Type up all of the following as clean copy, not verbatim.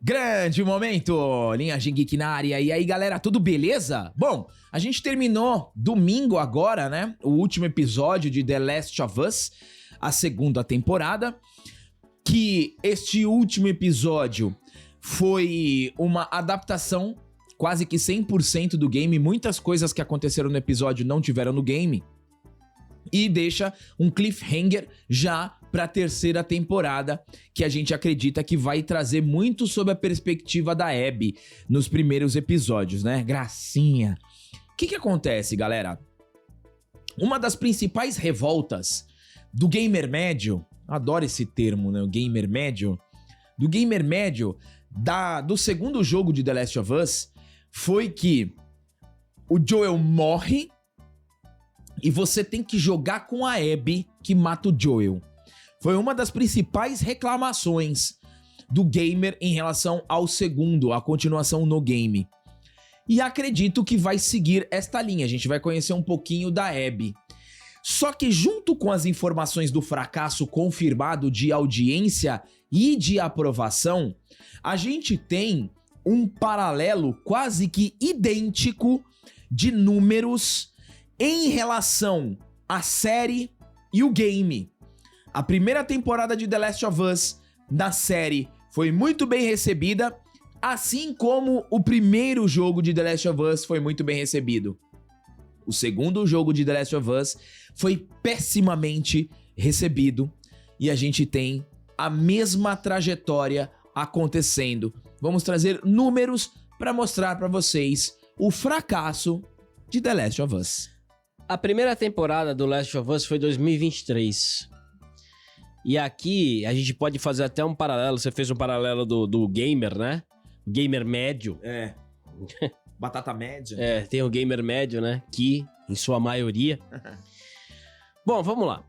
Grande momento, Linhagem Geek na área. E aí, galera, tudo beleza? Bom, a gente terminou domingo agora, né? O último episódio de The Last of Us, a segunda temporada. Que este último episódio foi uma adaptação quase que 100% do game. Muitas coisas que aconteceram no episódio não tiveram no game. E deixa um cliffhanger já para a terceira temporada, que a gente acredita que vai trazer muito sobre a perspectiva da Abby nos primeiros episódios, né? Gracinha. O que acontece, galera? Uma das principais revoltas do gamer médio, adoro esse termo, né? O gamer médio. Do gamer médio do segundo jogo de The Last of Us foi que o Joel morre e você tem que jogar com a Abby que mata o Joel. Foi uma das principais reclamações do gamer em relação ao segundo, a continuação no game. E acredito que vai seguir esta linha, a gente vai conhecer um pouquinho da Abby. Só que junto com as informações do fracasso confirmado de audiência e de aprovação, a gente tem um paralelo quase que idêntico de números em relação à série e o game. A primeira temporada de The Last of Us na série foi muito bem recebida, assim como o primeiro jogo de The Last of Us foi muito bem recebido. O segundo jogo de The Last of Us foi pessimamente recebido e a gente tem a mesma trajetória acontecendo. Vamos trazer números para mostrar para vocês o fracasso de The Last of Us. A primeira temporada do Last of Us foi 2023. E aqui a gente pode fazer até um paralelo. Você fez um paralelo do gamer, né? Gamer médio. É. Batata média. É, tem o gamer médio, né? Que, em sua maioria. Bom, vamos lá.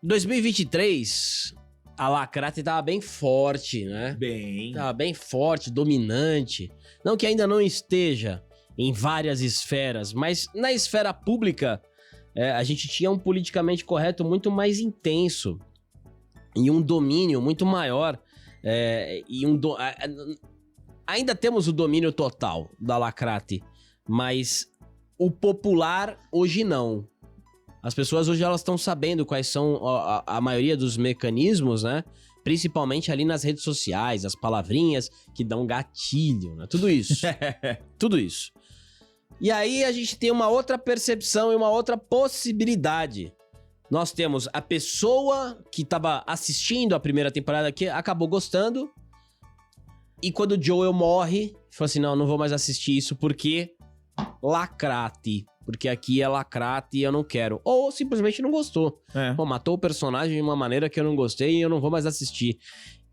2023, a Lacrate tava bem forte, né? Tava bem forte, dominante. Não que ainda não esteja em várias esferas, mas na esfera pública, a gente tinha um politicamente correto muito mais intenso e um domínio muito maior. Ainda temos o domínio total da Lacrate, mas o popular hoje não. As pessoas hoje elas estão sabendo quais são a maioria dos mecanismos, né? Principalmente ali nas redes sociais, as palavrinhas que dão gatilho, né? Tudo isso. Tudo isso. E aí a gente tem uma outra percepção e uma outra possibilidade. Nós temos a pessoa que estava assistindo a primeira temporada que acabou gostando. E quando o Joel morre, falou assim, não vou mais assistir isso porque Lacrate. Porque aqui é Lacrate e eu não quero. Ou simplesmente não gostou. Pô, matou o personagem de uma maneira que eu não gostei e eu não vou mais assistir.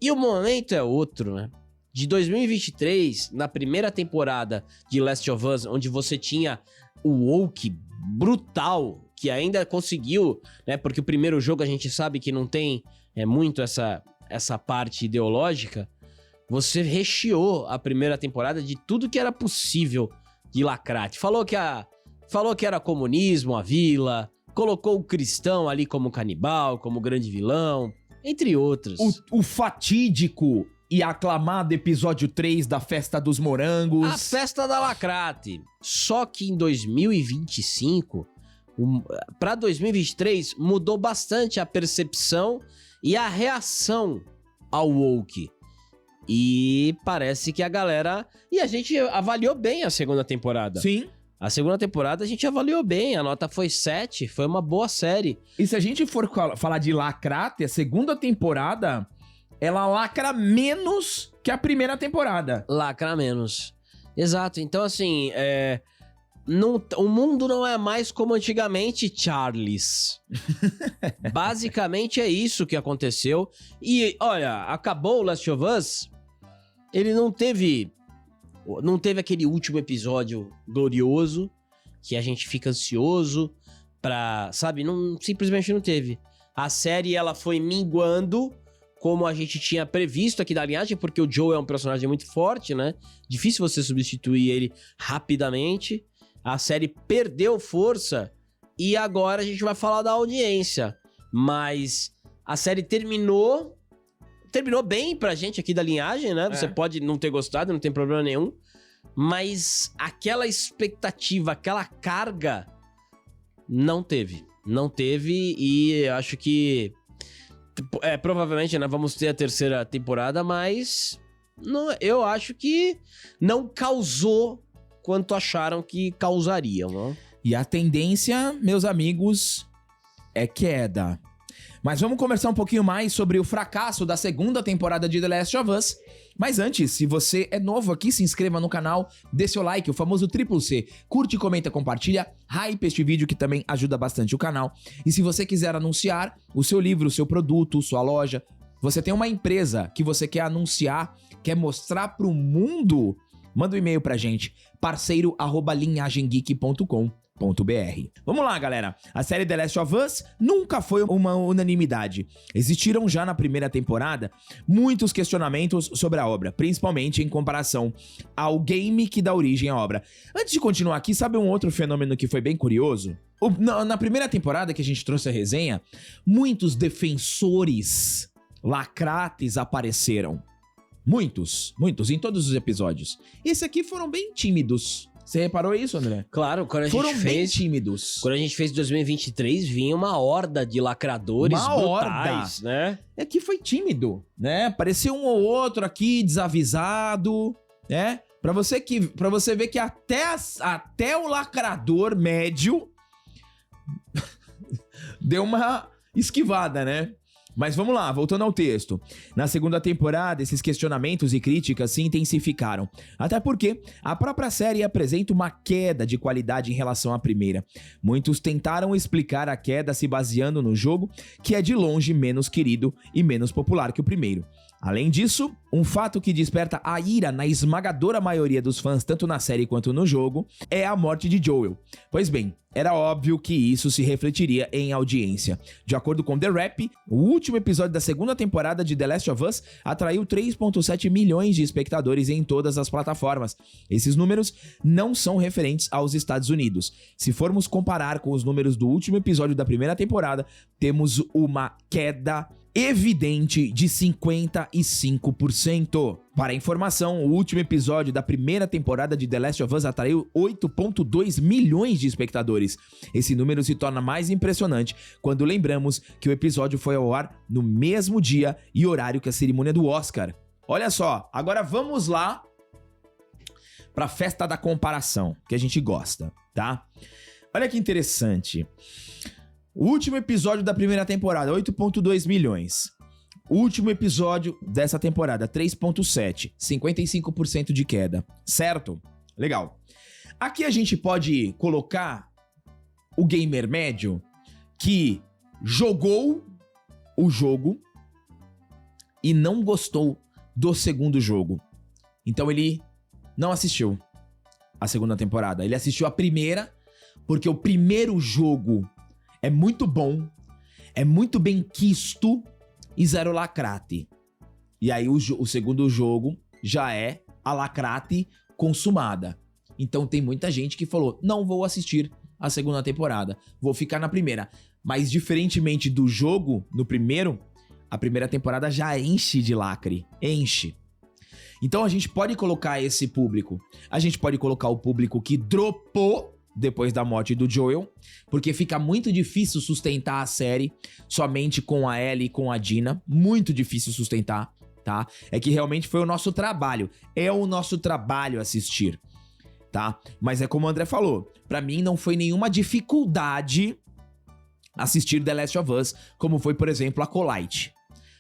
E o momento é outro, né? De 2023, na primeira temporada de Last of Us, onde você tinha o woke brutal, que ainda conseguiu, né? Porque o primeiro jogo a gente sabe que não tem muito essa parte ideológica. Você recheou a primeira temporada de tudo que era possível de Lacrate. Falou que era comunismo, a vila, colocou o cristão ali como canibal, como grande vilão, entre outros. O fatídico e aclamado episódio 3 da Festa dos Morangos. A Festa da Lacrate. Só que em 2025, para 2023, mudou bastante a percepção e a reação ao woke. E parece que a galera... E a gente avaliou bem a segunda temporada. Sim. A segunda temporada a gente avaliou bem, a nota foi 7, foi uma boa série. E se a gente for falar de Lacrate, a segunda temporada, ela lacra menos que a primeira temporada. Lacra menos. Exato, então assim, o mundo não é mais como antigamente, Charles. Basicamente é isso que aconteceu. E olha, acabou o Last of Us, ele não teve aquele último episódio glorioso, que a gente fica ansioso pra, sabe, simplesmente não teve. A série, ela foi minguando, como a gente tinha previsto aqui da linhagem, porque o Joe é um personagem muito forte, né? Difícil você substituir ele rapidamente. A série perdeu força e agora a gente vai falar da audiência. Mas a série terminou terminou bem pra gente aqui da linhagem, né? Você pode não ter gostado, não tem problema nenhum. Mas aquela expectativa, aquela carga, não teve. Não teve e acho que... provavelmente, né, vamos ter a terceira temporada, mas... eu acho que não causou quanto acharam que causariam, não? E a tendência, meus amigos, é queda. Mas vamos conversar um pouquinho mais sobre o fracasso da segunda temporada de The Last of Us. Mas antes, se você é novo aqui, se inscreva no canal, dê seu like, o famoso triplo C. Curte, comenta, compartilha, hype este vídeo que também ajuda bastante o canal. E se você quiser anunciar o seu livro, o seu produto, sua loja, você tem uma empresa que você quer anunciar, quer mostrar pro mundo, manda um e-mail pra gente, parceiro@linhagemgeek.com.br. Vamos lá, galera. A série The Last of Us nunca foi uma unanimidade. Existiram já na primeira temporada muitos questionamentos sobre a obra, principalmente em comparação ao game que dá origem à obra. Antes de continuar aqui, sabe um outro fenômeno que foi bem curioso? Na primeira temporada que a gente trouxe a resenha, muitos defensores lacrates apareceram. Muitos, em todos os episódios. Esse aqui foram bem tímidos. Você reparou isso, André? Claro, quando a gente foram fez... bem tímidos. Quando a gente fez 2023, vinha uma horda de lacradores brutais, né? É que foi tímido, né? Parecia um ou outro aqui desavisado, né? Pra você ver que até o lacrador médio deu uma esquivada, né? Mas vamos lá, voltando ao texto. Na segunda temporada, esses questionamentos e críticas se intensificaram. Até porque a própria série apresenta uma queda de qualidade em relação à primeira. Muitos tentaram explicar a queda se baseando no jogo, que é de longe menos querido e menos popular que o primeiro. Além disso, um fato que desperta a ira na esmagadora maioria dos fãs, tanto na série quanto no jogo, é a morte de Joel. Pois bem, era óbvio que isso se refletiria em audiência. De acordo com The Wrap, o último episódio da segunda temporada de The Last of Us atraiu 3,7 milhões de espectadores em todas as plataformas. Esses números não são referentes aos Estados Unidos. Se formos comparar com os números do último episódio da primeira temporada, temos uma queda evidente de 55%. Para informação, o último episódio da primeira temporada de The Last of Us atraiu 8,2 milhões de espectadores. Esse número se torna mais impressionante quando lembramos que o episódio foi ao ar no mesmo dia e horário que a cerimônia do Oscar. Olha só, agora vamos lá para a festa da comparação, que a gente gosta, tá? Olha que interessante. O último episódio da primeira temporada, 8,2 milhões. O último episódio dessa temporada, 3,7. 55% de queda. Certo? Legal. Aqui a gente pode colocar o gamer médio que jogou o jogo e não gostou do segundo jogo. Então ele não assistiu a segunda temporada. Ele assistiu a primeira, porque o primeiro jogo é muito bom, é muito bem quisto e zero lacrate. E aí o segundo jogo já é a lacrate consumada. Então tem muita gente que falou, não vou assistir a segunda temporada, vou ficar na primeira. Mas diferentemente do jogo, no primeiro, a primeira temporada já enche de lacre, enche. Então a gente pode colocar esse público, a gente pode colocar o público que dropou depois da morte do Joel, porque fica muito difícil sustentar a série somente com a Ellie e com a Dina, muito difícil sustentar, tá? É que realmente foi o nosso trabalho, é o nosso trabalho assistir, tá? Mas é como o André falou, pra mim não foi nenhuma dificuldade assistir The Last of Us, como foi, por exemplo, Acolyte.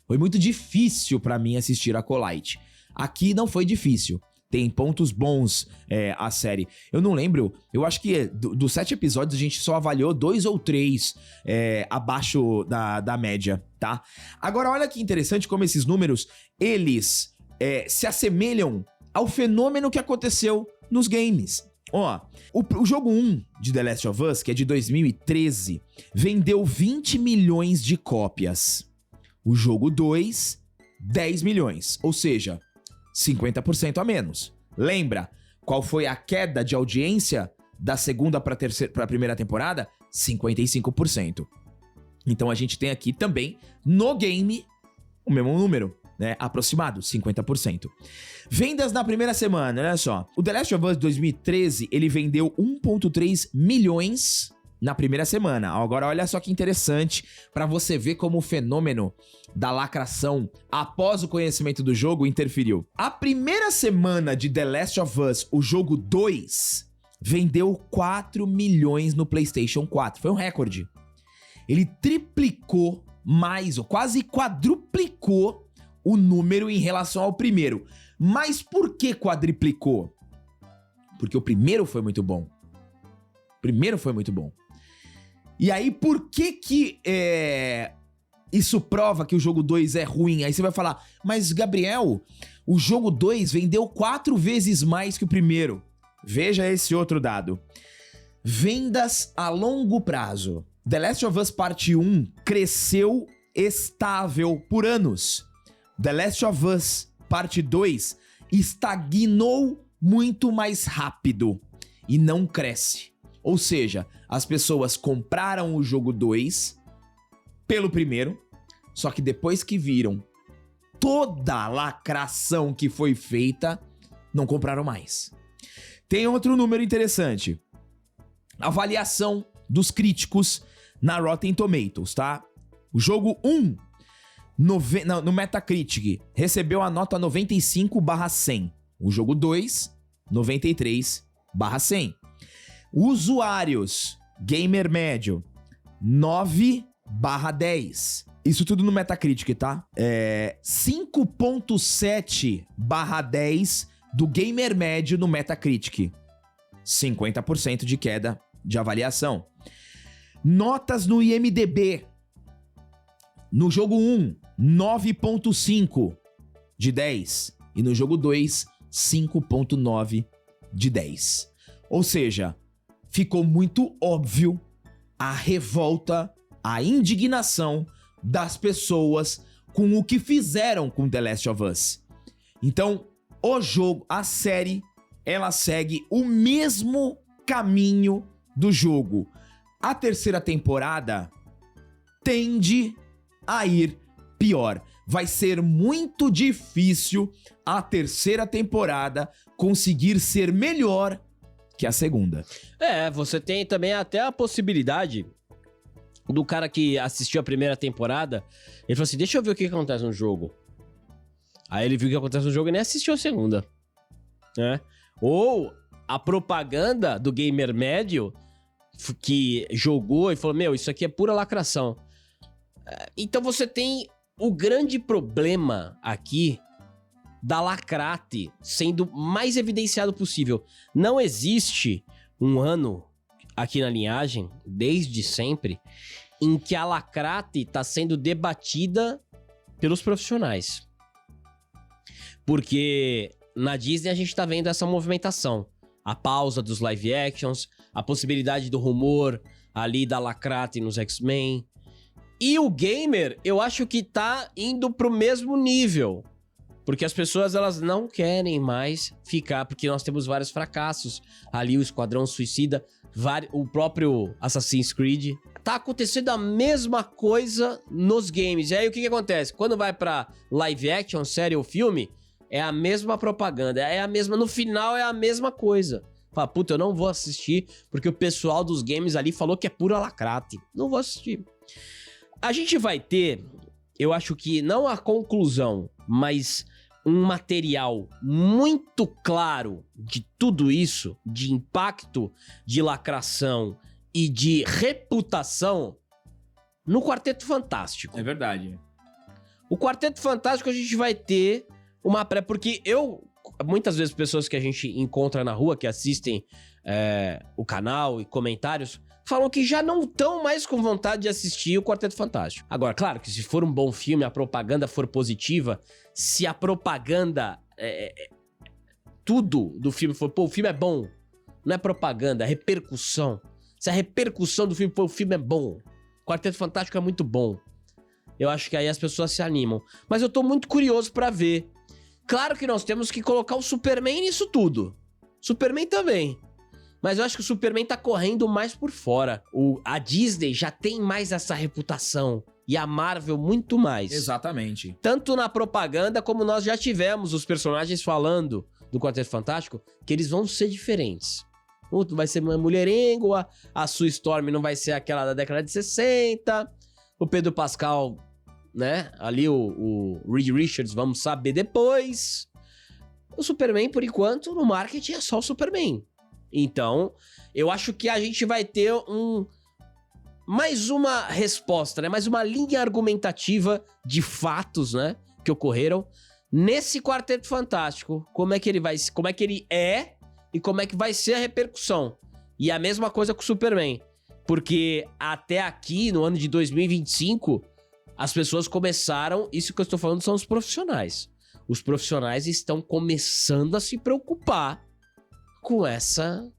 Foi muito difícil pra mim assistir Acolyte. Aqui não foi difícil. Tem pontos bons a série. Eu não lembro, eu acho que dos 7 episódios a gente só avaliou 2 ou 3 abaixo da média, tá? Agora olha que interessante como esses números, eles se assemelham ao fenômeno que aconteceu nos games. Ó, o jogo 1 de The Last of Us, que é de 2013, vendeu 20 milhões de cópias. O jogo 2, 10 milhões, ou seja, 50% a menos. Lembra qual foi a queda de audiência da segunda para a primeira temporada? 55%. Então a gente tem aqui também no game o mesmo número, né? Aproximado, 50%. Vendas na primeira semana, olha só. O The Last of Us 2013, ele vendeu 1,3 milhões na primeira semana. Agora, olha só que interessante pra você ver como o fenômeno da lacração após o conhecimento do jogo interferiu. A primeira semana de The Last of Us, o jogo 2, vendeu 4 milhões no PlayStation 4. Foi um recorde. Ele triplicou mais, ou quase quadruplicou o número em relação ao primeiro. Mas por que quadriplicou? Porque o primeiro foi muito bom. E aí, por que isso prova que o jogo 2 é ruim? Aí você vai falar, mas Gabriel, o jogo 2 vendeu 4 vezes mais que o primeiro. Veja esse outro dado. Vendas a longo prazo. The Last of Us Parte 1 cresceu estável por anos. The Last of Us Parte 2 estagnou muito mais rápido e não cresce. Ou seja, as pessoas compraram o jogo 2 pelo primeiro, só que depois que viram toda a lacração que foi feita, não compraram mais. Tem outro número interessante. Avaliação dos críticos na Rotten Tomatoes, tá? O jogo 1, no Metacritic, recebeu a nota 95/100. O jogo 2, 93/100. Usuários, gamer médio, 9/10. Isso tudo no Metacritic, tá? 5.7/10 do gamer médio no Metacritic. 50% de queda de avaliação. Notas no IMDb. No jogo 1, 9.5 de 10. E no jogo 2, 5.9 de 10. Ou seja, ficou muito óbvio a revolta, a indignação das pessoas com o que fizeram com The Last of Us. Então, o jogo, a série, ela segue o mesmo caminho do jogo. A terceira temporada tende a ir pior. Vai ser muito difícil a terceira temporada conseguir ser melhor que a segunda. Você tem também até a possibilidade do cara que assistiu a primeira temporada, ele falou assim, deixa eu ver o que acontece no jogo. Aí ele viu o que acontece no jogo e nem assistiu a segunda. Né? Ou a propaganda do gamer médio que jogou e falou, isso aqui é pura lacração. Então você tem o grande problema aqui da lacrate sendo mais evidenciado possível. Não existe um ano aqui na linhagem, desde sempre, em que a lacrate está sendo debatida pelos profissionais. Porque na Disney a gente está vendo essa movimentação. A pausa dos live actions, a possibilidade do rumor ali da lacrate nos X-Men. E o gamer, eu acho que tá indo pro mesmo nível. Porque as pessoas, elas não querem mais ficar, porque nós temos vários fracassos. Ali o Esquadrão Suicida, o próprio Assassin's Creed. Tá acontecendo a mesma coisa nos games. E aí o que acontece? Quando vai pra live action, série ou filme, é a mesma propaganda, no final é a mesma coisa. Fala, puta, eu não vou assistir, porque o pessoal dos games ali falou que é pura lacrate. Não vou assistir. A gente vai ter, eu acho que não a conclusão, mas um material muito claro de tudo isso, de impacto, de lacração e de reputação no Quarteto Fantástico. É verdade. O Quarteto Fantástico a gente vai ter uma pré... Porque muitas vezes pessoas que a gente encontra na rua, que assistem o canal e comentários, falam que já não estão mais com vontade de assistir o Quarteto Fantástico. Agora, claro que se for um bom filme, a propaganda for positiva, se a propaganda... tudo do filme for... Pô, o filme é bom. Não é propaganda, é repercussão. Se a repercussão do filme for, o filme é bom. O Quarteto Fantástico é muito bom. Eu acho que aí as pessoas se animam. Mas eu tô muito curioso pra ver. Claro que nós temos que colocar o Superman nisso tudo. Superman também. Mas eu acho que o Superman tá correndo mais por fora. A Disney já tem mais essa reputação E a Marvel muito mais. Exatamente. Tanto na propaganda, como nós já tivemos os personagens falando do Quarteto Fantástico, que eles vão ser diferentes. Vai ser uma mulherengo, a Sue Storm não vai ser aquela da década de 60, o Pedro Pascal, né, ali o Reed Richards, vamos saber depois. O Superman, por enquanto, no marketing é só o Superman. Então, eu acho que a gente vai ter mais uma resposta, né, mais uma linha argumentativa de fatos, né, que ocorreram nesse Quarteto Fantástico. Como é que ele é e como é que vai ser a repercussão. E a mesma coisa com o Superman. Porque até aqui, no ano de 2025, as pessoas começaram... Isso que eu estou falando são os profissionais. Os profissionais estão começando a se preocupar com essa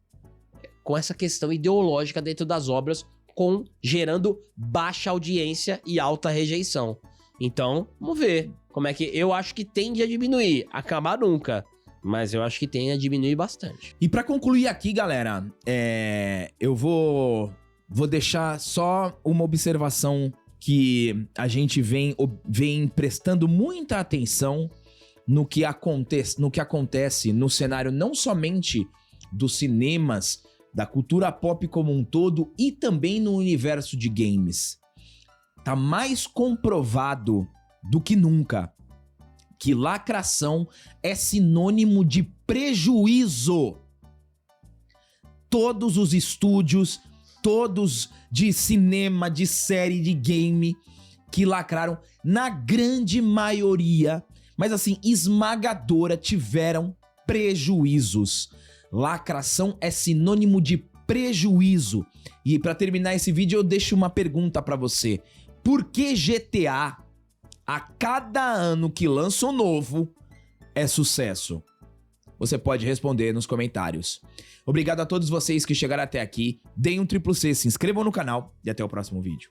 questão ideológica dentro das obras, gerando baixa audiência e alta rejeição. Então, vamos ver como é que... Eu acho que tende a diminuir. Acabar nunca. Mas eu acho que tem a diminuir bastante. E pra concluir aqui, galera, eu vou deixar só uma observação que a gente vem prestando muita atenção no que acontece no cenário não somente dos cinemas, da cultura pop como um todo e também no universo de games. Tá mais comprovado do que nunca que lacração é sinônimo de prejuízo. Todos os estúdios, todos de cinema, de série, de game, que lacraram, na grande maioria, mas assim, esmagadora, tiveram prejuízos. Lacração é sinônimo de prejuízo. E pra terminar esse vídeo, eu deixo uma pergunta pra você. Por que GTA... a cada ano que lança um novo, é sucesso? Você pode responder nos comentários. Obrigado a todos vocês que chegaram até aqui. Deem um triplo C, se inscrevam no canal e até o próximo vídeo.